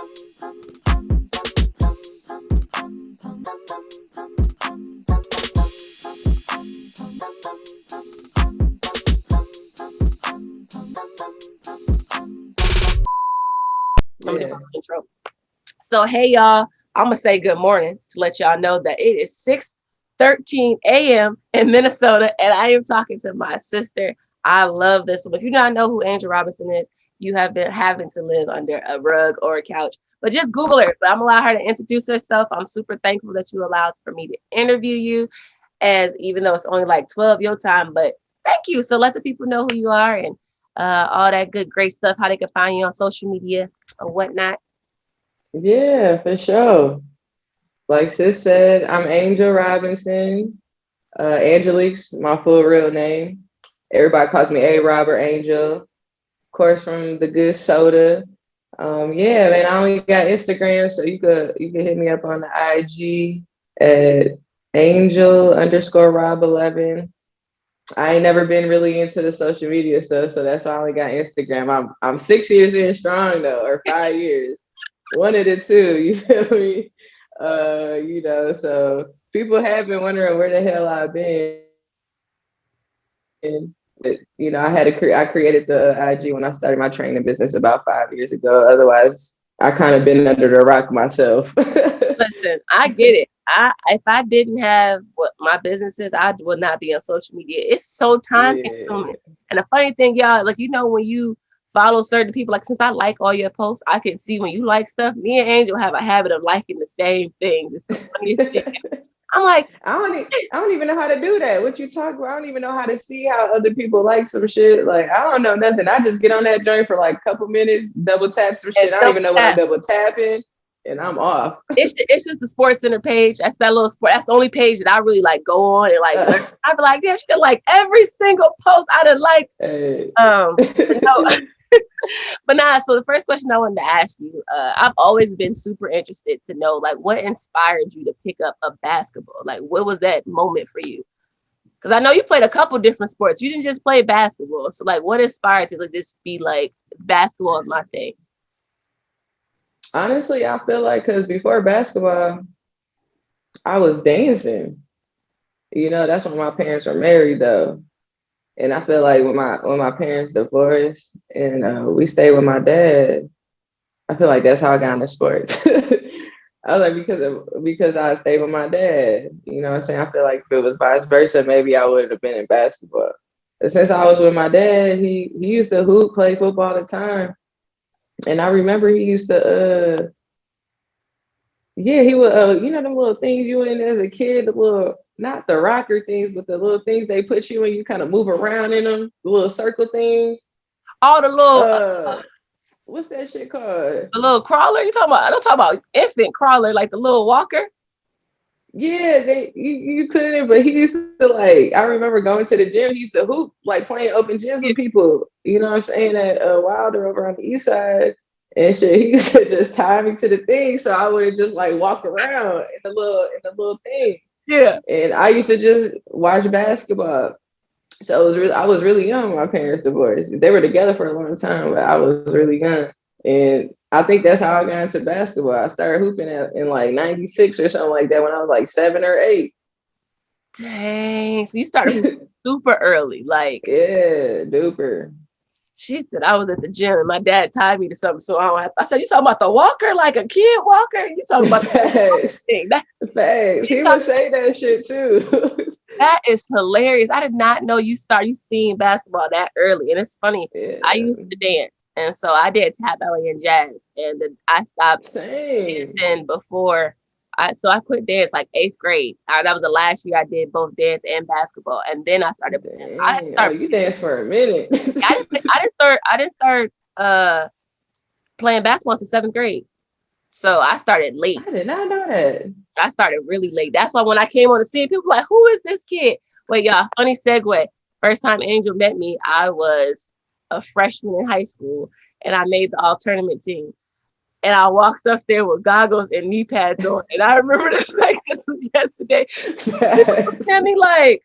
I'm gonna do my intro. So hey y'all, I'm gonna say good morning to let y'all know that it is 6:13 a.m. in Minnesota, and I am talking to my sister. I love this one. If you do not know who Angel Robinson is, you have been having to live under a rug or a couch. But just Google her. But I'm gonna allow her to introduce herself. I'm super thankful that you allowed for me to interview you, as even though it's only like 12 your time, but thank you. So let the people know who you are and all that good, great stuff, how they can find you on social media or whatnot. Yeah, for sure. Like sis said, I'm Angel Robinson. Angelique's my full real name. Everybody calls me A Robert Angel. Of course, from the good soda. Yeah, man. I only got Instagram, so you could hit me up on the IG at Angel_Rob11. I ain't never been really into the social media stuff, so that's why I only got Instagram. I'm 6 years in strong though, or 5 years. One of the two, you feel me? So people have been wondering where the hell I've been. But, I created the IG when I started my training business about 5 years ago. Otherwise, I kind of been under the rock myself. Listen, I get it. If I didn't have what my business is, I would not be on social media. It's so time consuming. And the funny thing, y'all, like when you follow certain people, like since I like all your posts, I can see when you like stuff. Me and Angel have a habit of liking the same things. It's the funniest thing. I'm like, I don't even know how to do that. What you talk about? I don't even know how to see how other people like some shit. Like I don't know nothing. I just get on that joint for like a couple minutes, double tap some shit. I don't even know what I'm double tapping, and I'm off. It's just the Sports Center page. That's that little sport. That's the only page that I really like go on and like. I be like, damn, she done like every single post I done liked. Hey. But nah, so the first question I wanted to ask you, I've always been super interested to know, like, what inspired you to pick up a basketball? Like, what was that moment for you? Because I know you played a couple different sports. You didn't just play basketball. So, like, what inspired you to just be like, basketball is my thing? Honestly, I feel like because before basketball, I was dancing. That's when my parents were married, though. And I feel like when my parents divorced and we stayed with my dad, I feel like that's how I got into sports. I was like because I stayed with my dad. You know what I'm saying? I feel like if it was vice versa, maybe I would have been in basketball. But since I was with my dad, he used to hoop, play football all the time. And I remember he used to he would them little things you in as a kid, the little not the rocker things, but the little things they put you in, you kind of move around in them, the little circle things. All the little what's that shit called? The little crawler you talking about? I don't talk about infant crawler, like the little walker. Yeah, you put it in, but he used to like. I remember going to the gym. He used to hoop, like playing open gyms with people. You know what I'm saying? At Wilder over on the east side and shit. He used to just tie me to the thing, so I would just like walk around in the little thing. Yeah. And I used to just watch basketball. So I was really young when my parents divorced. They were together for a long time, but I was really young. And I think that's how I got into basketball. I started hooping in like 96 or something like that when I was like 7 or 8. Dang. So you started super early. Like, yeah, duper. She said I was at the gym and my dad tied me to something. So I said, you talking about the walker, like a kid walker? You talking about Facts. Facts. He would say that shit too. That is hilarious. I did not know you seeing basketball that early. And it's funny. Yeah. I used to dance. And so I did tap ballet and jazz. And then I stopped dancing before. So I quit dance like 8th grade. That was the last year I did both dance and basketball. And then I started. You danced for a minute. I didn't start playing basketball until 7th grade. So I started late. I did not know that. I started really late. That's why when I came on the scene, people were like, who is this kid? Wait, y'all, funny segue. First time Angel met me, I was a freshman in high school and I made the all tournament team. And I walked up there with goggles and knee pads on. And I remember this like this was yesterday. And me like,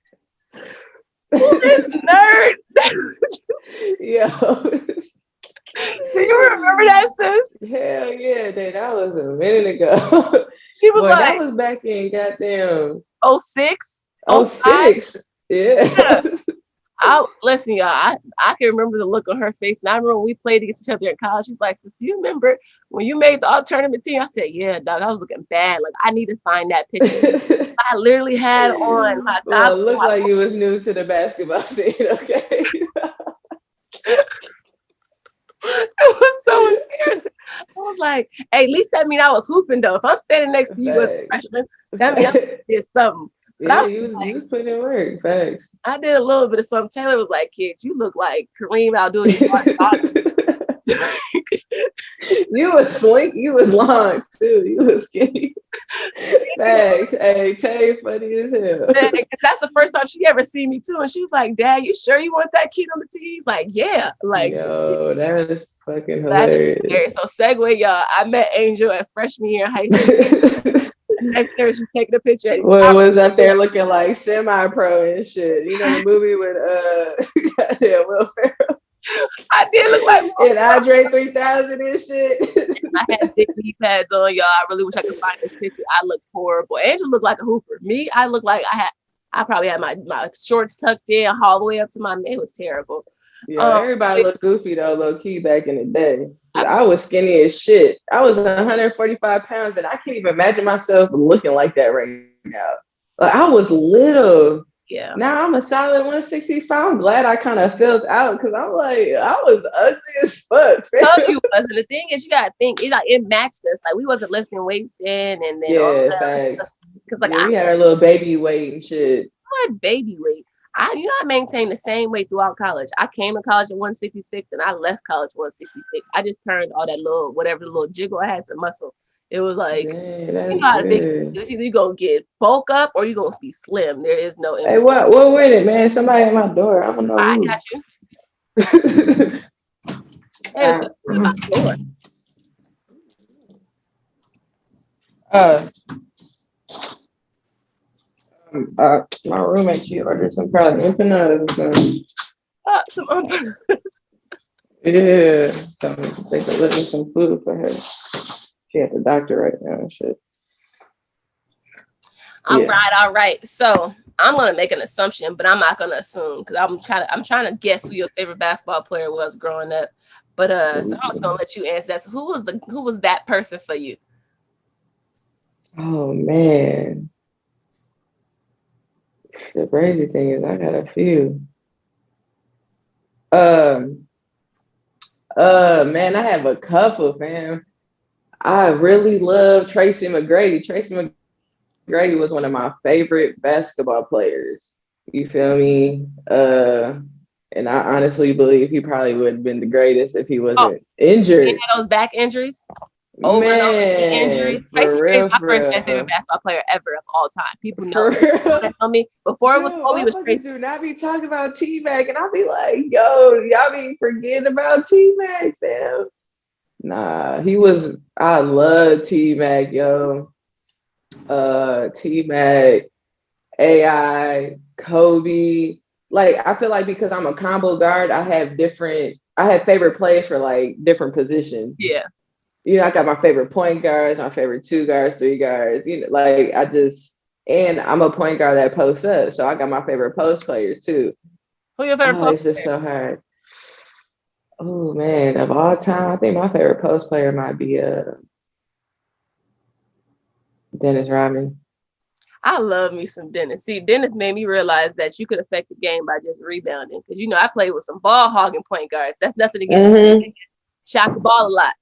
who is this nerd? Yo. Do you remember that, sis? Hell yeah, dude, that was a minute ago. She was Boy, that like, was back in goddamn 06, oh 05. 06. Yeah. Yeah. Listen, y'all. I can remember the look on her face, and I remember when we played against each other in college. She's like, "Sis, do you remember when you made the all tournament team?" I said, "Yeah, dog. I was looking bad. Like I need to find that picture." I literally had on my Well, it goggles. looked like you was new to the basketball scene, okay? It was so embarrassing. I was like, "Hey, at least that mean I was hooping though. If I'm standing next to you as a Facts. freshman, that means I did something." But I Yeah, was just you like, was putting in work. Facts. I did a little bit of something. Taylor was like, "Kids, you look like Kareem Abdul-Jabbar's daughter." You was slink, you was long too. You was skinny. Facts. Hey, Tay funny as hell. Because that's the first time she ever seen me too. And she was like, "Dad, you sure you want that kid on the team?" He's like, "Yeah." Like, Yo, that is fucking that is hilarious. scary. So segue, y'all. I met Angel at freshman year in high school. Next year, she's taking a picture. Well, was up there looking like semi-pro and shit. You know the movie with goddamn Will Ferrell I did look like and Andre 3000 and shit. I had big knee pads on, y'all. I really wish I could find this picture. I looked horrible. Angel looked like a hooper. Me, I looked like I probably had my shorts tucked in all the way up to my. It was terrible. Yeah, everybody It, looked goofy though, low key back in the day. I was skinny as shit. I was 145 pounds, and I can't even imagine myself looking like that right now. Like, I was little. yeah. Now I'm a solid 165. I'm glad I kind of filled out because I'm like, I was ugly as fuck. No, you wasn't. The thing is, you gotta think it matched us. Like we wasn't lifting weights then, and then all Yeah, that. facts. Because like Yeah, we had our little baby weight and shit. had baby weight. I maintained the same weight throughout college. I came to college at 166 and I left college 166. I just turned all that little jiggle I had to muscle. It was like, Dang, you that's know how to good. it's either you gonna get bulk up or you gonna be slim. There is no in Hey, what with it, man? Somebody at my door. I don't know I who. got you. Hey, so my door. uh, my roommate, she ordered some probably empanadas or something. Some Yeah, so they delivered some food for her. She at the doctor right now and shit. All right. So I'm gonna make an assumption, but I'm not gonna assume because I'm trying to guess who your favorite basketball player was growing up. But so I'm just gonna let you answer that. So who was that person for you? Oh man. The crazy thing is I got a few. Man, I have a couple, fam. I really love Tracy McGrady. Tracy McGrady was one of my favorite basketball players. You feel me? And I honestly believe he probably would have been the greatest if he wasn't injured. He had those back injuries. Man, Tracy for real, my first favorite basketball player ever of all time. People know me. Before Dude, it was Kobe, it was Tracy. Do not be talking about T-Mac, and I'll be like, yo, y'all be forgetting about T-Mac, fam. Nah, I love T-Mac, yo. T-Mac, AI, Kobe. Like, I feel like because I'm a combo guard, I have favorite players for like different positions. Yeah. You know, I got my favorite point guards, my favorite 2 guards, 3 guards. You know, like and I'm a point guard that posts up, so I got my favorite post players too. Who your favorite post player? It's just so hard. Oh man, of all time, I think my favorite post player might be Dennis Rodman. I love me some Dennis. See, Dennis made me realize that you could affect the game by just rebounding. Because I played with some ball hogging point guards. That's nothing against shot the ball a lot.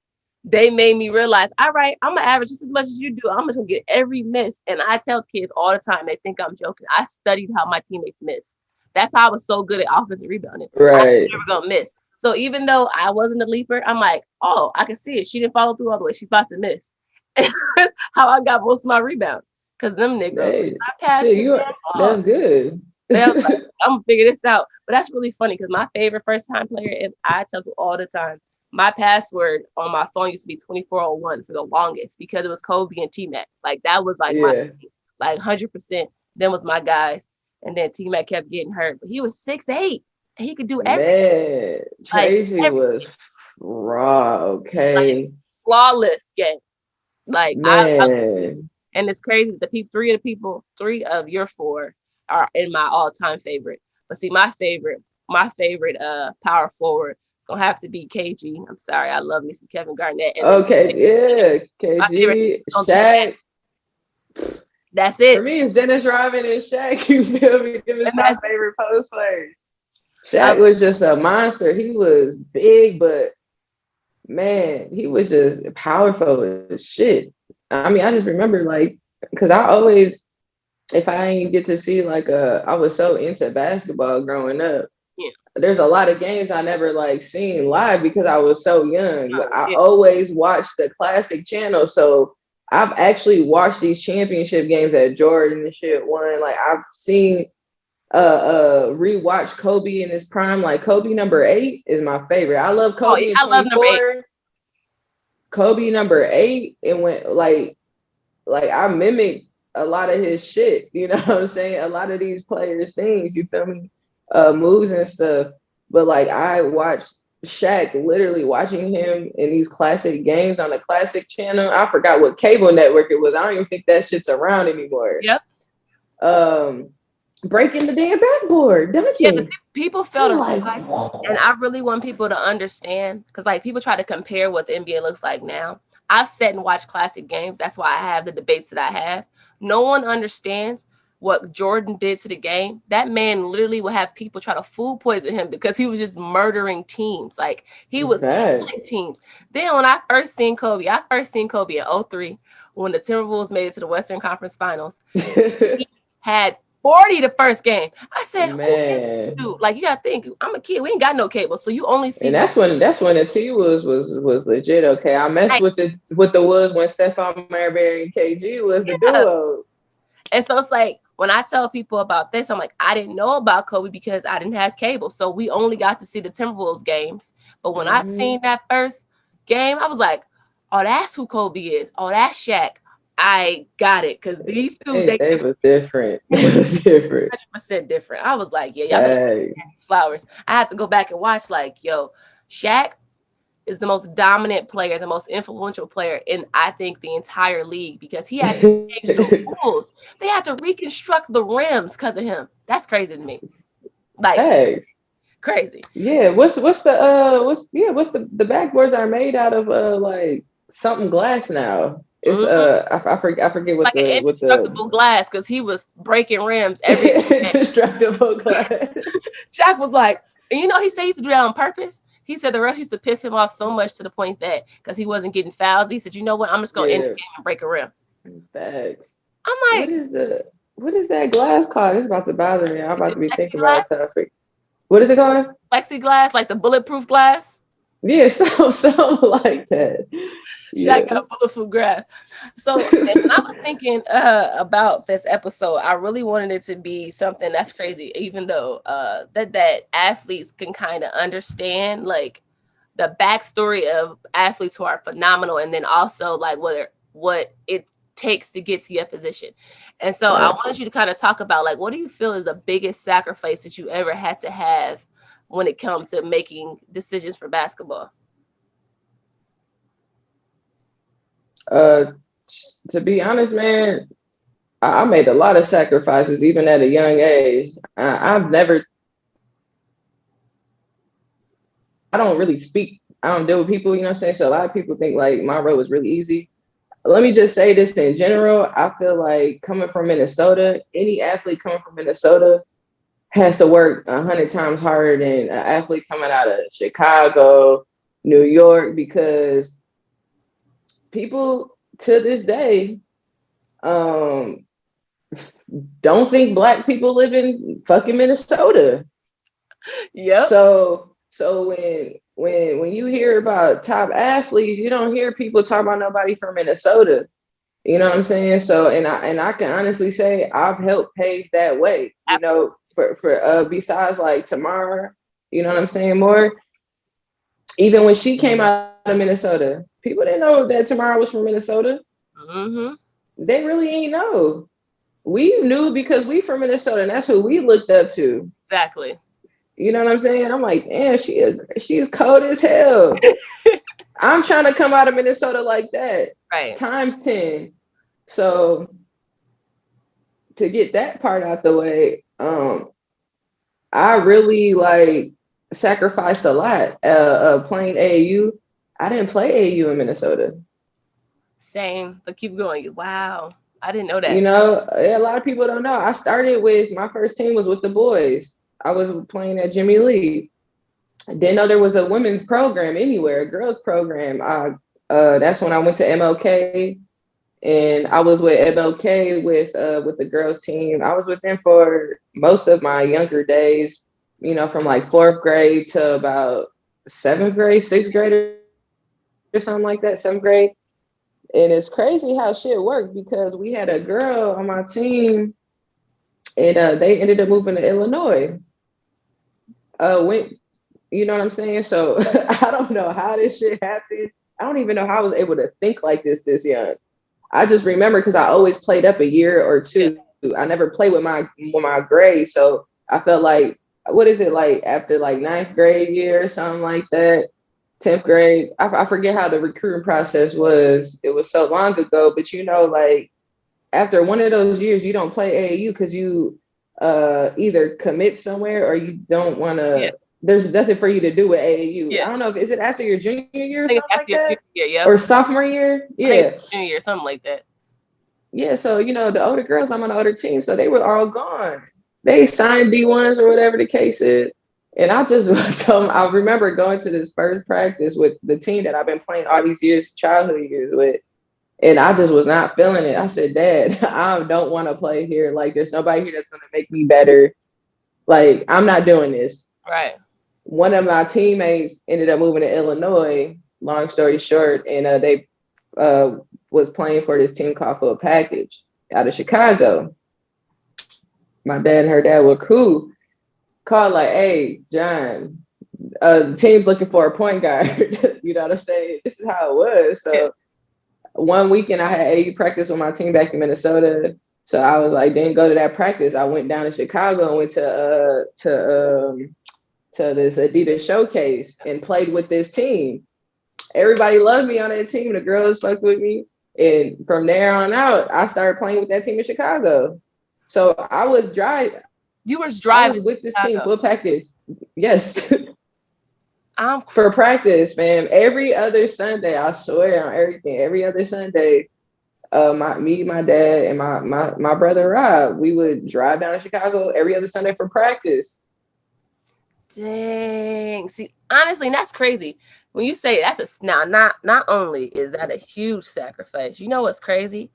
They made me realize, all right, I'm gonna average just as much as you do. I'm just gonna get every miss. And I tell kids all the time, they think I'm joking. I studied how my teammates miss. That's how I was so good at offensive rebounding. Right. I was never gonna miss. So even though I wasn't a leaper, I'm like, oh, I can see it. She didn't follow through all the way. She's about to miss. And that's how I got most of my rebounds. Because them niggas, that's good. I was like, I'm gonna figure this out. But that's really funny because my favorite first time player, and I tell people all the time, my password on my phone used to be 2401 for the longest because it was Kobe and T-Mac. Like that was like my 100%. Then was my guys. And then T-Mac kept getting hurt. But he was 6'8". And he could do everything. Man, Tracy was Raw, okay. Like, flawless game. Like Man. and it's crazy. Three of your four are in my all-time favorite. But see, my favorite power forward is gonna have to be KG. I'm sorry, I love me some Kevin Garnett. And then Okay, yeah. my favorite KG, is gonna be Shaq. that's For it. me, it's Dennis Rodman and Shaq. You feel me? Them is And my that's favorite post players. I, Shaq was just a monster. He was big, but man, he was just powerful as shit. I mean, I just remember like, because I always, if I ain't get to see like, I was so into basketball growing up. yeah, There's a lot of games I never like seen live because I was so young. But I yeah. always watched the classic channel, so I've actually watched these championship games that Jordan and shit won. Like I've seen rewatch Kobe in his prime. Like Kobe #8 is my favorite. I love Oh yeah, Kobe in I love number 8. 24. Kobe #8, and went like I mimicked a lot of his shit. You know what I'm saying? A lot of these players' things. You feel me? Moves and stuff. But like I watched Shaq, literally watching him in these classic games on the classic channel. I forgot what cable network it was. I don't even think that shit's around anymore. Yep. Breaking the damn backboard, Yeah, the dunking. people felt I'm it. like, And I really want people to understand because, like, people try to compare what the NBA looks like now. I've sat and watched classic games. That's why I have the debates that I have. No one understands what Jordan did to the game. That man literally would have people try to food poison him because he was just murdering teams. Like, he was killing teams. Then when I first seen Kobe in 03 when the Timberwolves made it to the Western Conference Finals. He had 40 the first game. I said, who is this dude? Like, you gotta think, I'm a kid. We ain't got no cable, so you only see. And that's when the T was legit. Okay, I messed with the Woods when Stephon Marbury and KG was the duo. And so it's like when I tell people about this, I'm like, I didn't know about Kobe because I didn't have cable, so we only got to see the Timberwolves games. But when I seen that first game, I was like, oh, that's who Kobe is. Oh, that's Shaq. I got it because these two they was different. They was different. 100% different. I was like, yeah, y'all better flowers. I had to go back and watch. Like, yo, Shaq is the most dominant player, the most influential player in, I think, the entire league because he had to change the rules. They had to reconstruct the rims because of him. That's crazy to me. Like, crazy. Yeah. What's the backboards are made out of like something glass now. It's I forget what like the indestructible glass because he was breaking rims every indestructible glass. Shaq was like, and you know, he said he used to do that on purpose. He said the refs used to piss him off so much to the point that because he wasn't getting fouls, he said, you know what, I'm just gonna end the game and break a rim. Facts. I'm like, what is that glass called? It's about to bother me. I'm about to be thinking about a topic. What is it called? Plexiglass, like the bulletproof glass. Yeah, so like that. Shaq got bulletproof glass. So when I was thinking about this episode, I really wanted it to be something that's crazy, even though that athletes can kind of understand like the backstory of athletes who are phenomenal, and then also like what it takes to get to your position. And so I wanted you to kind of talk about like what do you feel is the biggest sacrifice that you ever had to have when it comes to making decisions for basketball? To be honest, man, I made a lot of sacrifices even at a young age. I don't really speak. I don't deal with people, you know what I'm saying? So a lot of people think like my road was really easy. Let me just say this in general. I feel like coming from Minnesota, any athlete coming from Minnesota has to work 100 times harder than an athlete coming out of Chicago, New York, because people to this day don't think Black people live in fucking Minnesota. Yeah. So when you hear about top athletes, you don't hear people talk about nobody from Minnesota. You know what I'm saying? So and I can honestly say I've helped pave that way. You know, for besides like Tamara, you know what I'm saying? More. Even when she came out of Minnesota, people didn't know that Tamara was from Minnesota. They really ain't know. We knew because we from Minnesota, and that's who we looked up to. Exactly. You know what I'm saying? I'm like, damn, she's cold as hell. I'm trying to come out of Minnesota like that. Right. Times 10. So to get that part out the way, I really like sacrificed a lot playing AAU. I didn't play AAU in Minnesota. Same, but keep going. Wow. I didn't know You that. know, a lot of people don't know. I started with my first team was with the boys. I was playing at Jimmy Lee. I didn't know there was a women's program anywhere, a girls program. That's when I went to MLK, and I was with MLK with the girls team. I was with them for most of my younger days, you know, from like fourth grade to about seventh grade, sixth grade or something like that, seventh grade. And it's crazy how shit worked because we had a girl on my team, and they ended up moving to Illinois. Went, you know what I'm saying? So I don't know how this shit happened. I don't even know how I was able to think like this young. I just remember because I always played up a year or two. I never played with my grade, so I felt like, what is it like after like ninth grade year or something like that, 10th grade? I forget how the recruiting process was. It was so long ago, but you know, like after one of those years, you don't play AAU because you either commit somewhere or you don't want to. Yeah. There's nothing for you to do with AAU. Yeah. I don't know if is it after your junior year I or think it's something like after your that, junior year, yep. or sophomore year. I think Yeah, it's junior year, something like that. yeah. So you know, the older girls, I'm on the older team, so they were all gone. They signed D1s or whatever the case is. And I just told them, I remember going to this first practice with the team that I've been playing all these years, childhood years with. And I just was not feeling it. I said, Dad, I don't want to play here. Like, there's nobody here that's going to make me better. Like, I'm not doing this. Right. One of my teammates ended up moving to Illinois, long story short, and they was playing for this team called Full Package out of Chicago. My dad and her dad were cool. Called like, hey, John, the team's looking for a point guard. You know what I'm saying? This is how it was. So one weekend I had AU practice with my team back in Minnesota. So I was like, didn't go to that practice. I went down to Chicago and went to this Adidas showcase and played with this team. Everybody loved me on that team. The girls fucked with me. And from there on out, I started playing with that team in Chicago. So I was driving. You was driving with this team, Full Package. Yes. I'm for practice, man. Every other Sunday, I swear on everything. Every other Sunday, my dad, and my brother Rob, we would drive down to Chicago every other Sunday for practice. Dang. See, honestly, that's crazy. When you say that's now, not only is that a huge sacrifice, you know what's crazy?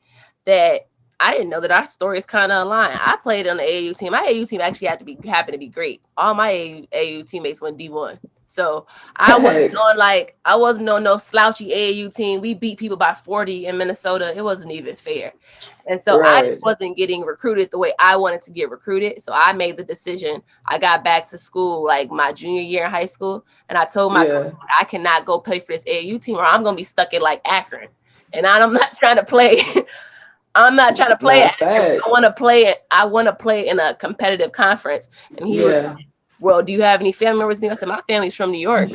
That I didn't know that our stories kind of align. I played on the AAU team. My AAU team actually happened to be great. All my AAU teammates went D1. So I wasn't on no slouchy AAU team. We beat people by 40 in Minnesota. It wasn't even fair. And so I wasn't getting recruited the way I wanted to get recruited. So I made the decision. I got back to school like my junior year in high school. And I told my coach, I cannot go play for this AAU team or I'm going to be stuck in like Akron. And I'm not trying to play. I'm not trying to play. I want to play in a competitive conference. And he was, well, do you have any family members? I said, my family's from New York.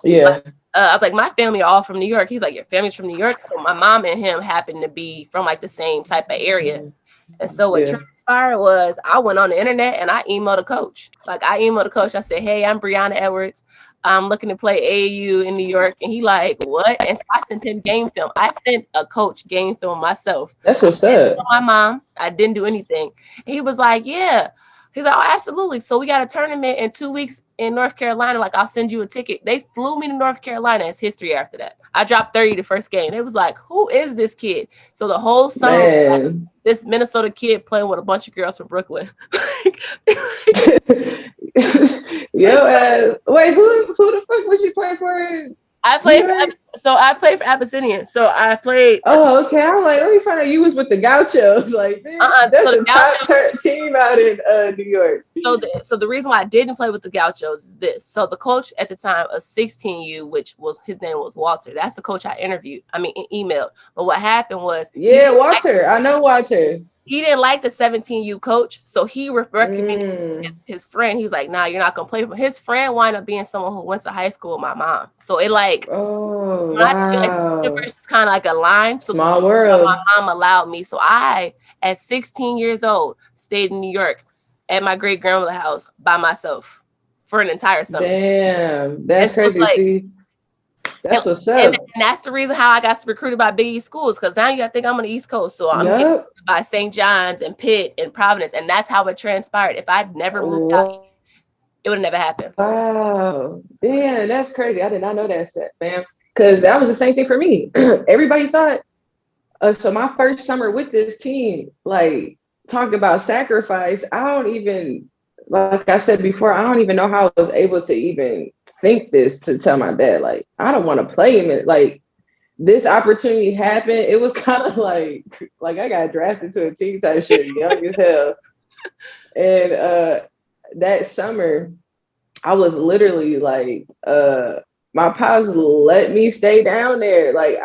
Yeah. I was like, my family are all from New York. He's like, your family's from New York. So my mom and him happened to be from like the same type of area. And so what transpired was I went on the internet and I emailed a coach. I said, hey, I'm Brianna Edwards. I'm looking to play AAU in New York. And he like, what? And so I sent him game film. I sent a coach game film myself. That's what's up. My mom, I didn't do anything. He was like, yeah. He's like, oh, absolutely. So we got a tournament in 2 weeks in North Carolina. Like, I'll send you a ticket. They flew me to North Carolina. It's history after that. I dropped 30 the first game. It was like, who is this kid? So the whole summer, like, this Minnesota kid playing with a bunch of girls from Brooklyn. Wait, who the fuck was you playing for? I played for Abyssinian. So I played. Oh, okay. I'm like, let me find out you was with the Gauchos. Like, bitch, that's a top team out in New York. So the reason why I didn't play with the Gauchos is this. So the coach at the time of 16U, which was his name was Walter. That's the coach I emailed. But what happened was, Walter. I know Walter. he didn't like the 17U coach, so he recommended his friend. He was like, "Nah, you're not gonna play." But his friend wound up being someone who went to high school with my mom, so it like, Oh, I feel like wow. the universe is kind of like aligned. So Small world. my mom allowed me. So I, at 16 years old, stayed in New York at my great grandmother's house by myself for an entire summer. Damn, that's And so it's crazy. like, See, that's what's and up. that's the reason how I got recruited by Big East schools, because now you got to think I'm on the East Coast. So I'm getting Yep. by St. John's and Pitt and Providence. And that's how it transpired. If I'd never moved out east, it would have never happened. Wow. Damn, that's crazy. I did not know that set, fam. Because that was the same thing for me. Everybody thought, so my first summer with this team, like, talk about sacrifice. I don't even, like I said before, I don't even know how I was able to even think this to tell my dad, like, I don't want to play him. Like, this opportunity happened. It was kind of like I got drafted to a team type shit, young as hell. And that summer, I was literally like, my pops let me stay down there. Like,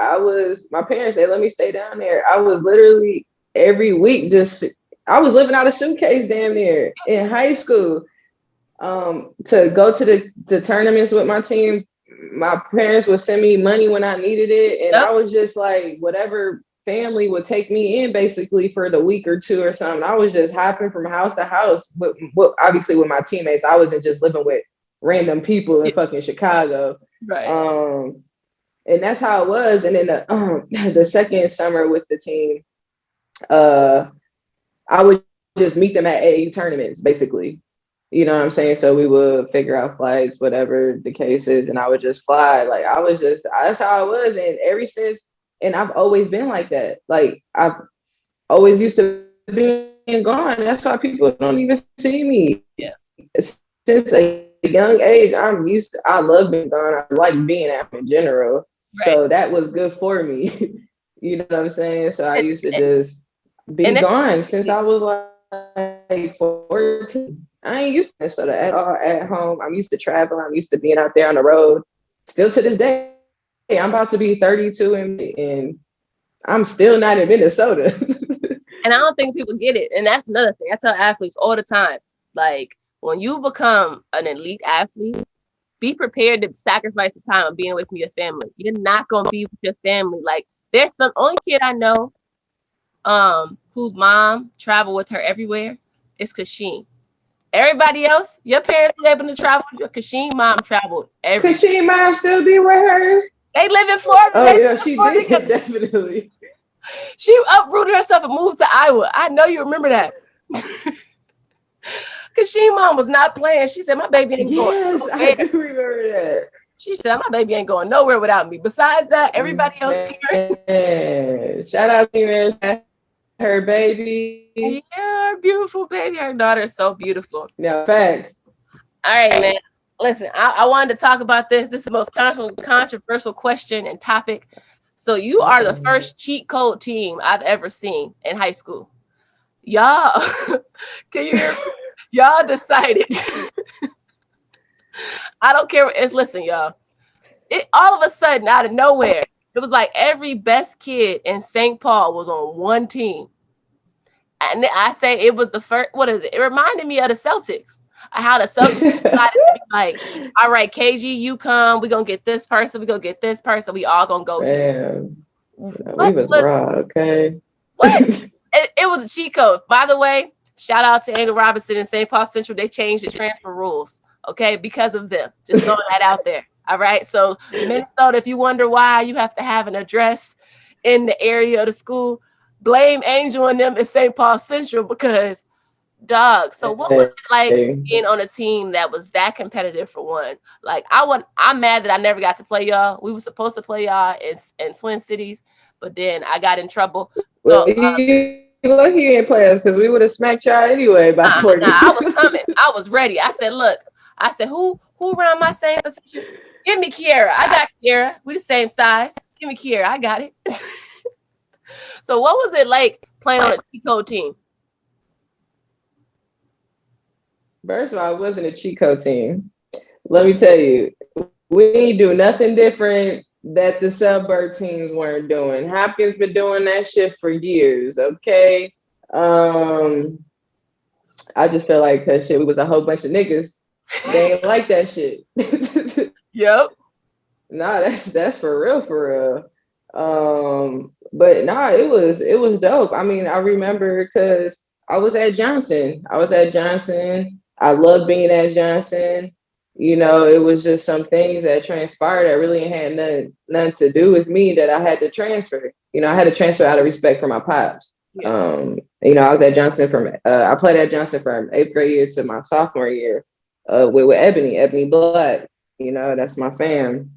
my parents, they let me stay down there. I was literally every week I was living out a suitcase damn near in high school. To go to the tournaments with my team. My parents would send me money when I needed it. And I was just like, whatever family would take me in basically for the week or two or something. I was just hopping from house to house, but obviously with my teammates. I wasn't just living with random people in fucking Chicago. Right. And that's how it was. And then the second summer with the team, I would just meet them at AAU tournaments, basically. You know what I'm saying? So we would figure out flights, whatever the case is, and I would just fly. Like, that's how I was. And ever since, and I've always been like that. Like, I've always used to being gone. That's why people don't even see me. Yeah. Since a young age, I love being gone. I like being out in general. Right. So that was good for me. You know what I'm saying? So I used to just be gone since I was like 14. I ain't used to Minnesota at all at home. I'm used to traveling. I'm used to being out there on the road. Still to this day, I'm about to be 32 and I'm still not in Minnesota. And I don't think people get it. And that's another thing. I tell athletes all the time, like, when you become an elite athlete, be prepared to sacrifice the time of being away from your family. You're not going to be with your family. Like, there's some only kid I know whose mom traveled with her everywhere is Kasheen. Everybody else, your parents were able to travel. Your Kasheen mom traveled everywhere. Kasheen mom still be with her? They live in Florida. Oh, yeah, she did, definitely. She uprooted herself and moved to Iowa. I know you remember that. Kasheen mom was not playing. She said, my baby ain't going nowhere. Yes, I do remember that. She said, my baby ain't going nowhere without me. Besides that, everybody else parent. Shout out to you, man. Her baby. Yeah, her beautiful baby. Her daughter is so beautiful. Yeah, facts. All right, man. Listen, I wanted to talk about this. This is the most controversial question and topic. So you are the first cheat code team I've ever seen in high school. Y'all, can you hear me? Y'all decided. I don't care. Listen, y'all. It all of a sudden, out of nowhere, it was like every best kid in St. Paul was on one team. And I say it was the first, what is it? It reminded me of the Celtics. How the Celtics decided to be like, all right, KG, you come. We're going to get this person. We're going to get this person. We all going to go here. We was raw, okay? What? It was a cheat code. By the way, shout out to Angel Robinson and St. Paul Central. They changed the transfer rules, okay, because of them. Just throwing that out there. All right. So Minnesota, if you wonder why you have to have an address in the area of the school, blame Angel and them at St. Paul Central because, dog. So what was it like being on a team that was that competitive for one? Like I'm mad that I never got to play y'all. We were supposed to play y'all in Twin Cities, but then I got in trouble. Well, you lucky you didn't play us because we would have smacked y'all anyway by 40. I was coming. I was ready. I said, look, who around my same position? Give me Kiera. I got Kiera. We the same size. Give me Kiera. I got it. So what was it like playing on a cheat code team? First of all, it wasn't a cheat code team. Let me tell you, we didn't do nothing different that the suburb teams weren't doing. Hopkins been doing that shit for years, okay? I just feel like that shit. We was a whole bunch of niggas. They ain't like that shit. Yep. Nah, that's for real, for real. But nah, it was dope. I mean, I remember because I was at Johnson. I was at Johnson. I loved being at Johnson. You know, it was just some things that transpired that really had nothing to do with me that I had to transfer. You know, I had to transfer out of respect for my pops. Yeah. You know, I was at Johnson from I played at Johnson from 8th grade year to my sophomore year with Ebony Black. You know, that's my fam.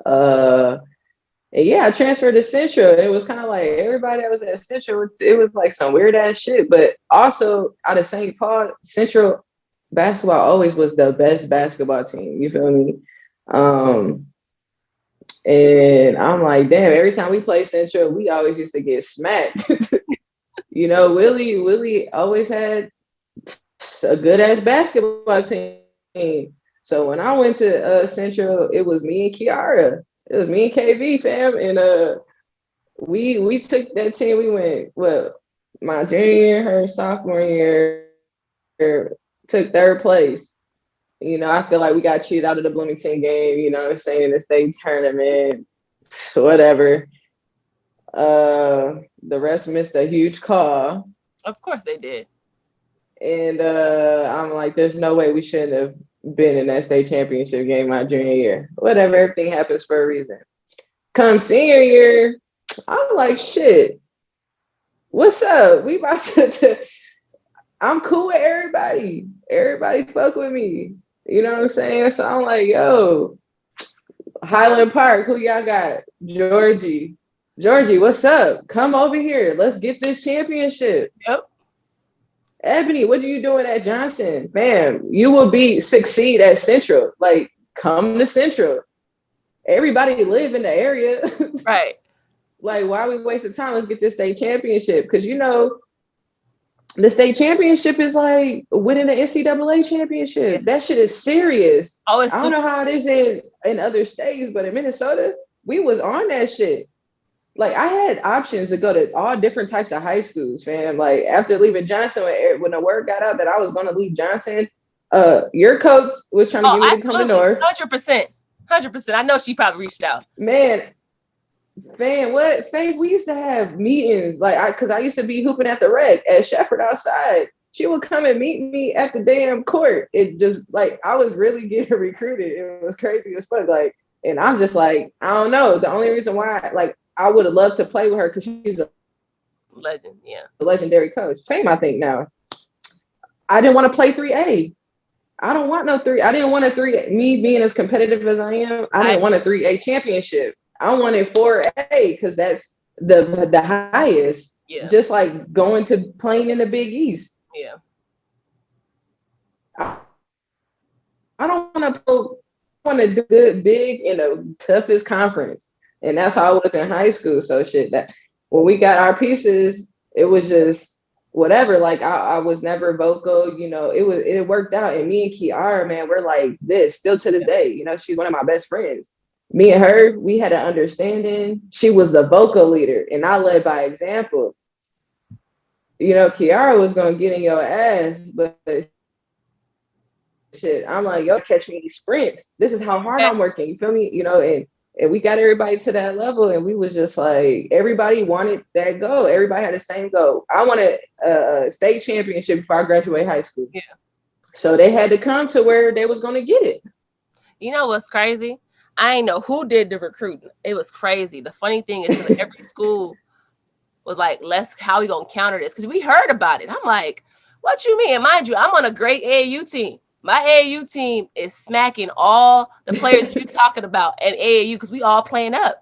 Uh, and yeah, I transferred to Central. It was kind of like everybody that was at Central, it was like some weird ass shit. But also out of St. Paul, Central basketball always was the best basketball team. You feel me? Um, and I'm like, damn, every time we play Central, we always used to get smacked. You know, Willie always had a good ass basketball team. So when I went to Central, it was me and Kiara. It was me and KV, fam, and we took that team. We went my junior year, her sophomore year, took third place. You know, I feel like we got cheated out of the Bloomington game. You know what I'm saying? The state tournament, whatever. The refs missed a huge call. Of course they did. And I'm like, there's no way we shouldn't have been in that state championship game my junior year. Whatever, everything happens for a reason. Come senior year, I'm like, shit, what's up? We about to I'm cool with everybody. Everybody fuck with me. You know what I'm saying? So I'm like, yo, Highland Park, who y'all got? Georgie, what's up? Come over here. Let's get this championship. Yep. Ebony, what are you doing at Johnson? Fam, you will succeed at Central. Like, come to Central. Everybody live in the area. Right. Like, why are we wasting time? Let's get this state championship. Because, you know, the state championship is like winning the NCAA championship. Yeah. That shit is serious. Oh, I don't know how it is in other states, but in Minnesota, we was on that shit. Like, I had options to go to all different types of high schools, fam. Like, after leaving Johnson, when the word got out that I was going to leave Johnson, your coach was trying to get me to come to North. 100%. 100%. I know she probably reached out. Man, what? Faith, we used to have meetings, like, because I used to be hooping at the rec at Shepherd outside. She would come and meet me at the damn court. It just, like, I was really getting recruited. It was crazy as fuck. Like, and I'm just like, I don't know. The only reason why, like, I would have loved to play with her because she's a legend, yeah, a legendary coach. Fame, I think now. I didn't want to play 3A. I don't want no 3. I didn't want a 3. Me being as competitive as I am, I didn't want a 3A championship. I wanted 4A because that's the highest. Yeah. Just like going to playing in the Big East. Yeah. I don't want to do good big in the toughest conference. And that's how I was in high school. So shit, that when we got our pieces, it was just whatever. Like I was never vocal, you know, it worked out. And me and Kiara, man, we're like this still to this day. You know, she's one of my best friends. Me and her, we had an understanding. She was the vocal leader and I led by example. You know, Kiara was gonna get in your ass, but shit, I'm like, yo, catch me these sprints. This is how hard I'm working. You feel me? You know, and we got everybody to that level, and we was just like, everybody wanted that goal. Everybody had the same goal. I wanted a state championship before I graduate high school. Yeah. So they had to come to where they was gonna get it. You know what's crazy? I ain't know who did the recruiting. It was crazy. The funny thing is every school was like, how we gonna counter this? Because we heard about it. I'm like, what you mean? And mind you, I'm on a great AAU team. My AAU team is smacking all the players you're talking about at AAU because we all playing up.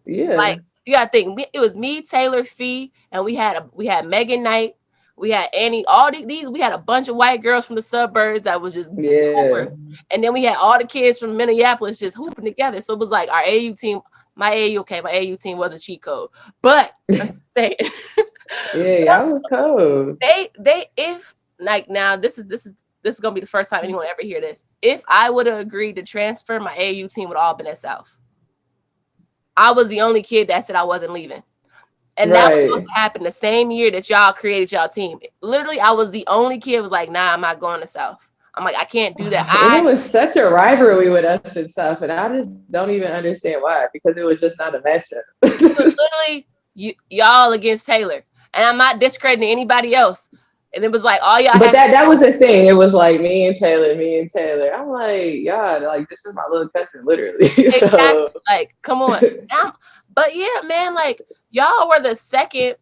Yeah. Like, you gotta think, it was me, Taylor Fee, and we had Megan Knight, we had Annie, all these, we had a bunch of white girls from the suburbs that was just hooping. And then we had all the kids from Minneapolis just hooping together. So it was like our AAU team, my AAU team was a cheat code. But I'm saying, yeah, I was cold. If like now this is gonna be the first time anyone ever hear this. If I would have agreed to transfer, my AAU team would all been at South. I was the only kid that said I wasn't leaving. And that was supposed to happen the same year that y'all created y'all team. Literally, I was the only kid was like, nah, I'm not going to South. I'm like, I can't do that. And it was such a rivalry with us and South, and I just don't even understand why, because it was just not a matchup. It was literally y'all against Taylor. And I'm not discrediting anybody else. And it was like all y'all But that was the thing. It was like me and Taylor. I'm like, y'all, like, this is my little cousin, literally. Exactly. So like, come on. But yeah, man, like y'all were the second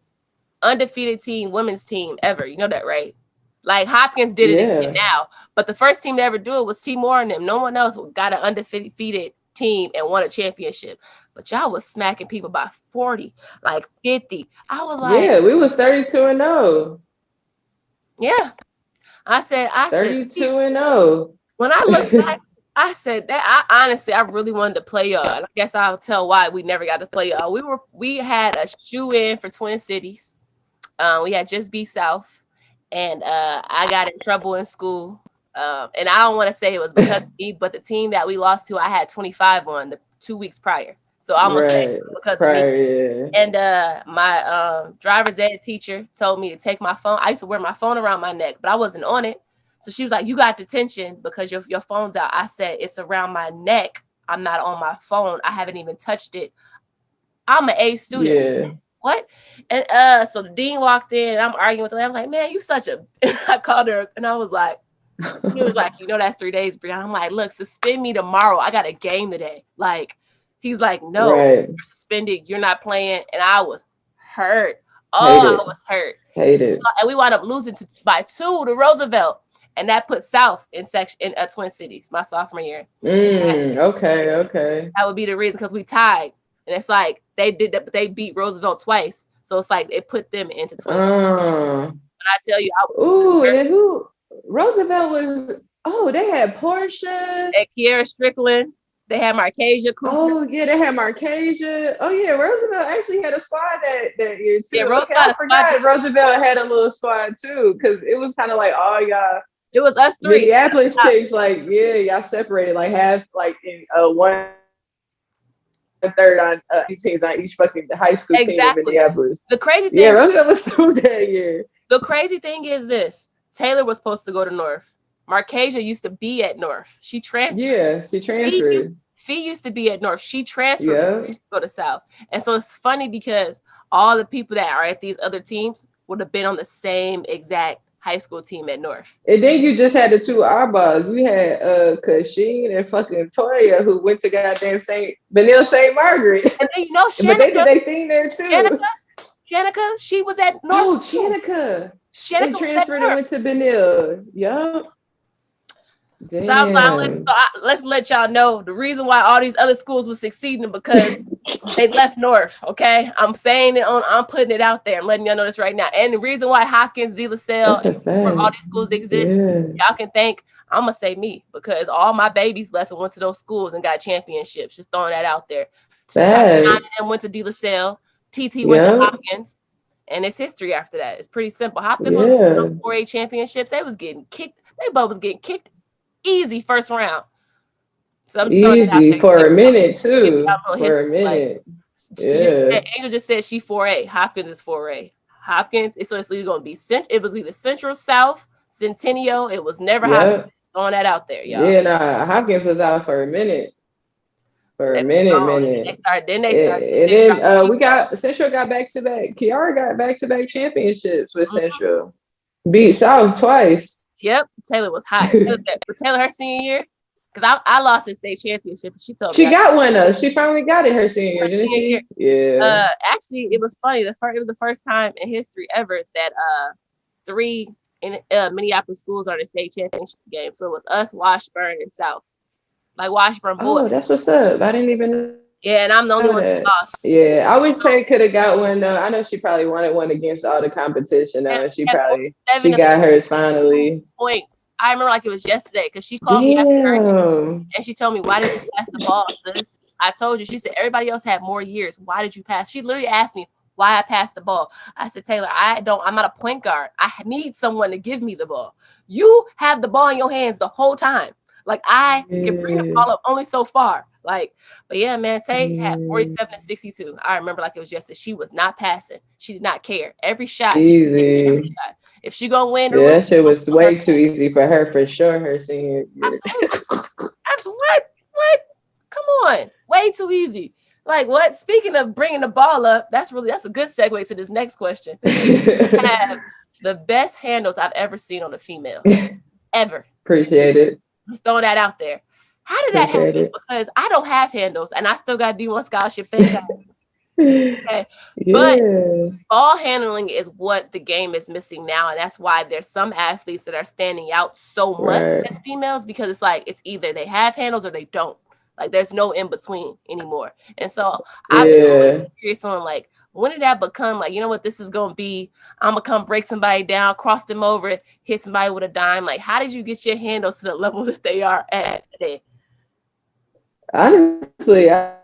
undefeated team, women's team ever. You know that, right? Like Hopkins did it again now, but the first team to ever do it was Timor and them. No one else got an undefeated team and won a championship. But y'all was smacking people by 40, like 50. I was like, yeah, we was 32-0. Yeah. I said 32-0. When I look back, I said that I really wanted to play y'all. And I guess I'll tell why we never got to play y'all. We had a shoe in for Twin Cities. We had Just Be South. And I got in trouble in school. And I don't want to say it was because of me, but the team that we lost to, I had 25 on the 2 weeks prior. So I almost say it was because of me. Yeah. And my driver's ed teacher told me to take my phone. I used to wear my phone around my neck, but I wasn't on it. So she was like, you got detention because your phone's out. I said, it's around my neck. I'm not on my phone. I haven't even touched it. I'm an A student. Yeah. What? And so the dean walked in and I'm arguing with her. I was like, man, you such a I called her and I was like, he was like, you know, that's 3 days, Brianna. I'm like, look, suspend me tomorrow. I got a game today. Like, he's like, no, you're suspended. You're not playing. And I was hurt. I was hurt. Hated. And we wound up losing by 2 to Roosevelt. And that put South in Twin Cities, my sophomore year. Okay. That would be the reason because we tied. And it's like they did that, but they beat Roosevelt twice. So it's like it put them into Twin Cities. When I tell you, I was and who Roosevelt was? Oh, they had Portia and Kiera Strickland. They had Marcasia Cooper. Oh yeah, they had Marcasia. Oh yeah, Roosevelt actually had a squad that year too. Yeah, I forgot Roosevelt had a little squad too, because it was kind of like all y'all. It was us 3. Minneapolis chicks, like y'all separated like half, like in 1/3 on teams on each fucking high school team in Minneapolis. The crazy thing, Roosevelt was so that year. The crazy thing is this: Taylor was supposed to go to North. Marcasia used to be at North. She transferred. Yeah, she transferred. Fee used to be at North. She transferred to go to South. And so it's funny because all the people that are at these other teams would have been on the same exact high school team at North. And then you just had the 2 eyeballs. You had Kasheen and fucking Toya, who went to goddamn St. Margaret. And then, you know, Shanika, but they did their thing there too. Shanika, she was at North. Oh, Shanika. They transferred and went to Benil. Yup. Damn. So let's let y'all know the reason why all these other schools were succeeding because they left North. Okay, I'm saying it I'm putting it out there. I'm letting y'all know this right now. And the reason why Hopkins, De La Salle, where all these schools exist, y'all can thank. I'm gonna say me because all my babies left and went to those schools and got championships. Just throwing that out there. And went to De La Salle. TT went to Hopkins. And it's history after that. It's pretty simple. Hopkins was 4A championships. They was getting kicked. They both was getting kicked easy first round. So I'm easy for a minute too. For a minute. Angel just said she 4A. Hopkins is 4A. Hopkins, it's either going to be it was either Central, South, Centennial. It was never Hopkins. Throwing that out there, y'all. Yeah, nah. Hopkins was out for a minute. Then they started. And then we got Central got back-to-back. Kiara got back-to-back championships with Central. Beat South twice. Yep, Taylor was hot. Taylor her senior year, because I lost the state championship. She told me she got one though. She finally got it her senior year, didn't she? Yeah. Actually, it was funny. It was the first time in history ever that 3 Minneapolis schools are in the state championship game. So it was us, Washburn, and South. Like Washburn boys. Oh, that's what's up. I didn't even. Yeah, and I'm the only one that lost. Yeah, I would say could have got one though. I know she probably wanted one against all the competition though, and she got hers finally. Points. I remember like it was yesterday because she called me after her and she told me, "Why did you pass the ball, sis?" I told you. She said everybody else had more years. Why did you pass? She literally asked me why I passed the ball. I said, Taylor, I'm not a point guard. I need someone to give me the ball. You have the ball in your hands the whole time. Like I can bring the ball up only so far. Like, but yeah, man, Tay had 47 to 62. I remember like it was yesterday. She was not passing. She did not care. Every shot, she hit every Easy. shot. If she gonna win or Yeah, lose, that shit was on her way too easy for her, for sure, her senior year. absolutely. Absolutely. What? Come on. Way too easy. Like what? Speaking of bringing the ball up, that's a good segue to this next question. Have the best handles I've ever seen on a female. Ever. Appreciate it. Just throwing that out there. How did that Appreciate happen? it. Because I don't have handles and I still got D1 scholarship, thank God. Okay. But Yeah. ball handling is what the game is missing now. And that's why there's some athletes that are standing out so much Right. as females, because it's like it's either they have handles or they don't. Like there's no in between anymore. And so I've been really curious on like, when did that become like, you know what this is gonna be? I'm gonna come break somebody down, cross them over, hit somebody with a dime. Like, how did you get your handles to the level that they are at today? Honestly, I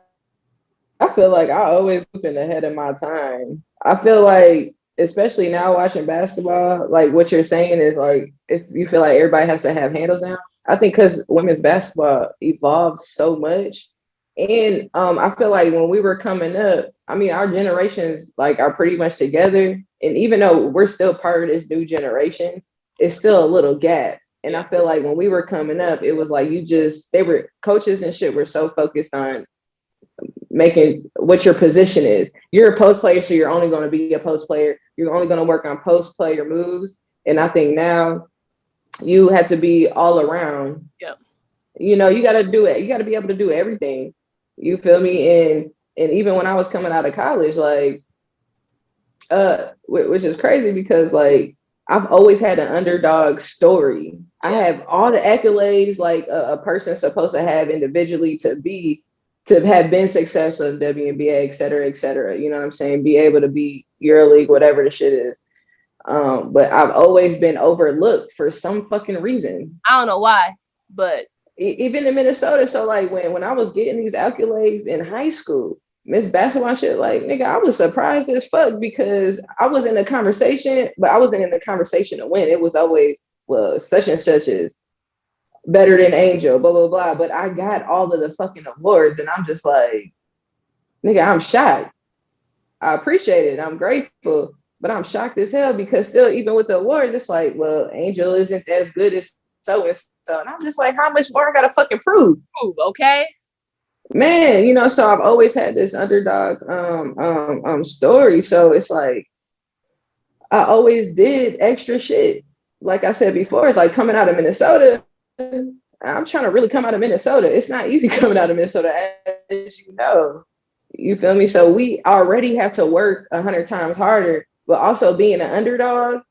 feel like I always been ahead of my time. I feel like, especially now watching basketball, like what you're saying is like, if you feel like everybody has to have handles now, I think because women's basketball evolved so much. And I feel like when we were coming up, I mean, our generations like are pretty much together. And even though we're still part of this new generation, it's still a little gap. And I feel like when we were coming up, it was like they were coaches and shit were so focused on making what your position is. You're a post player, so you're only going to be a post player. You're only going to work on post player moves. And I think now you have to be all around. Yeah. You know, you got to do it. You got to be able to do everything. You feel me? And even when I was coming out of college, like, which is crazy because like I've always had an underdog story. I have all the accolades like a person's supposed to have individually to have been successful in WNBA, et cetera, et cetera. You know what I'm saying? Be able to be EuroLeague, whatever the shit is. But I've always been overlooked for some fucking reason. I don't know why, but even in Minnesota. So like when I was getting these accolades in high school, Miss Basketball shit, like nigga, I was surprised as fuck because I was in a conversation, but I wasn't in the conversation to win. It was always, well, such and such is better than Angel, blah, blah, blah. But I got all of the fucking awards and I'm just like, nigga, I'm shocked. I appreciate it. I'm grateful, but I'm shocked as hell because still, even with the awards, it's like, well, Angel isn't as good as so and so. And I'm just like, how much more I gotta fucking prove? Okay. Man, you know, so I've always had this underdog story. So it's like I always did extra shit. Like I said before, it's like coming out of Minnesota. I'm trying to really come out of Minnesota. It's not easy coming out of Minnesota, as you know. You feel me? So we already have to work 100 times harder, but also being an underdog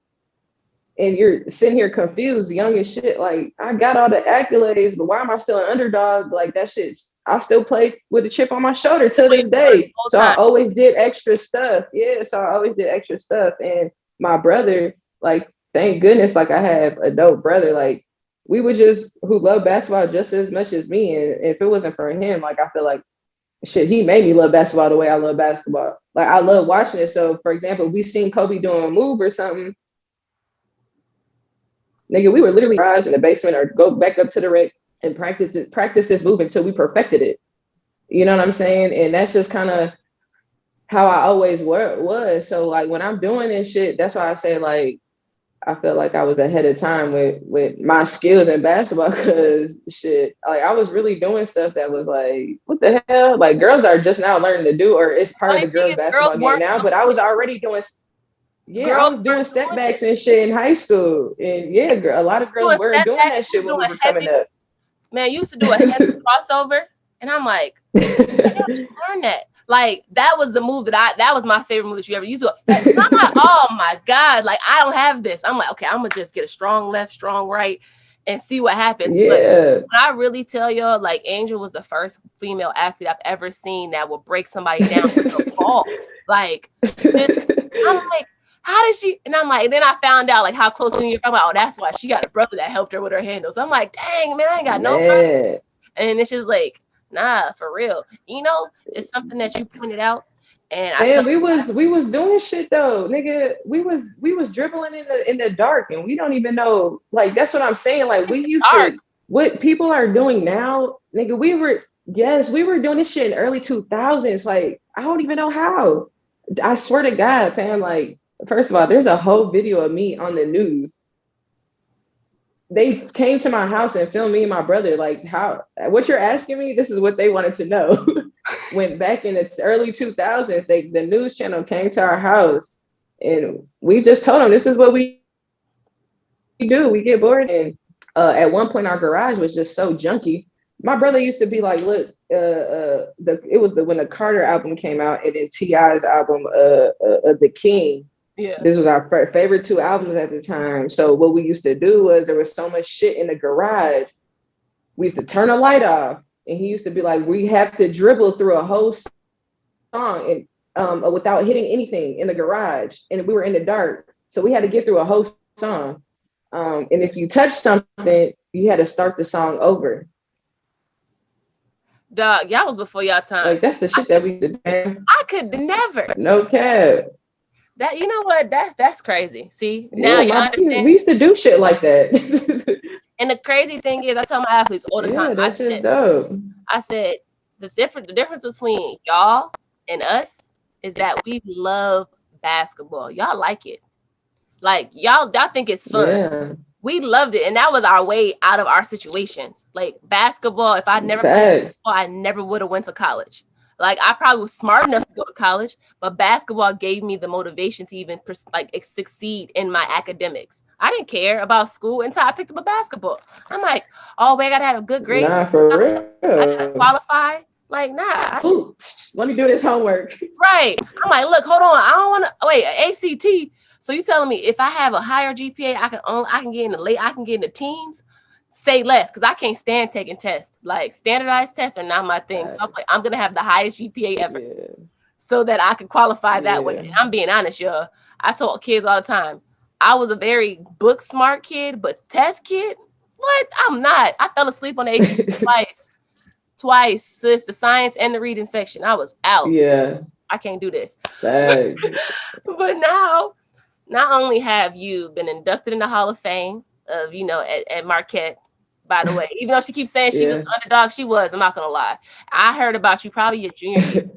and you're sitting here confused, young as shit. Like, I got all the accolades, but why am I still an underdog? Like, that shit's, I still play with a chip on my shoulder to this day. So I always did extra stuff. Yeah, so I always did extra stuff. And my brother, like, thank goodness, like, I have a dope brother. Like, we would just, who love basketball just as much as me. And if it wasn't for him, like, I feel like, shit, he made me love basketball the way I love basketball. Like, I love watching it. So, for example, we seen Kobe doing a move or something. Nigga, we were literally garage in the basement or go back up to the rec and practice this move until we perfected it. You know what I'm saying? And that's just kind of how I always was. So like when I'm doing this shit, that's why I say like, I feel like I was ahead of time with my skills in basketball because shit, like I was really doing stuff that was like, what the hell? Like girls are just now learning to do, or it's part of the girls basketball game now, but I was already doing I was doing step backs and shit in high school. And yeah, a lot of girls weren't doing that shit when we were coming up. Man, you used to do a heavy crossover. And I'm like, how did you learn that? Like, that was the move that was my favorite move that you ever used. I'm like, oh my God, like, I don't have this. I'm like, okay, I'm going to just get a strong left, strong right, and see what happens. Yeah. But when I really tell y'all, like, Angel was the first female athlete I've ever seen that would break somebody down with a ball. Like, I'm like, how did she? And I'm like, and then I found out like how close we were. I'm like, oh, that's why she got a brother that helped her with her handles. I'm like, dang, man, I ain't got no brother. And it's just like, nah, for real. You know, it's something that you pointed out. And we was doing shit though, nigga. We was dribbling in the dark, and we don't even know. Like that's what I'm saying. Like we used to, what people are doing now, nigga. Yes, we were doing this shit in early 2000s. Like, I don't even know how. I swear to God, fam, like, first of all, there's a whole video of me on the news. They came to my house and filmed me and my brother. Like, how, what you're asking me, this is what they wanted to know. When back in the early 2000s, the news channel came to our house and we just told them, this is what we do. We get bored. And at one point, our garage was just so junky. My brother used to be like, look, it was when the Carter album came out, and then T.I.'s album, The King. Yeah. This was our favorite two albums at the time. So what we used to do was, there was so much shit in the garage, we used to turn the light off, and he used to be like, we have to dribble through a whole song and without hitting anything in the garage, and we were in the dark, so we had to get through a whole song. And if you touch something, you had to start the song over. Dog, y'all was before y'all time. Like, that's the shit that we did. I could never. No cap. That, you know what? That's crazy. See, now we used to do shit like that. And the crazy thing is, I tell my athletes all the time. That shit's dope. I said the difference between y'all and us is that we love basketball. Y'all like it. Like, y'all think it's fun. Yeah. We loved it, and that was our way out of our situations. Like, basketball, if I never played basketball, I never would have went to college. Like, I probably was smart enough to go to college, but basketball gave me the motivation to even succeed in my academics. I didn't care about school until I picked up a basketball. I'm like, oh, wait, I gotta have a good grade. Nah, for real. I gotta qualify. Like, nah. Let me do this homework. Right. I'm like, look, hold on. I don't want to wait. ACT. So you telling me if I have a higher GPA, I can get in the teens? Say less, because I can't stand taking tests. Like, standardized tests are not my thing. So I'm like, I'm gonna have the highest GPA ever, so that I can qualify that way. And I'm being honest, y'all. I told kids all the time, I was a very book smart kid, but test kid, what? I'm not. I fell asleep on the ACT twice, sis. The science and the reading section, I was out. Yeah, I can't do this. But now, not only have you been inducted in the Hall of Fame of, at Marquette, by the way, even though she keeps saying she was an underdog, she was. I'm not going to lie. I heard about you probably your junior year,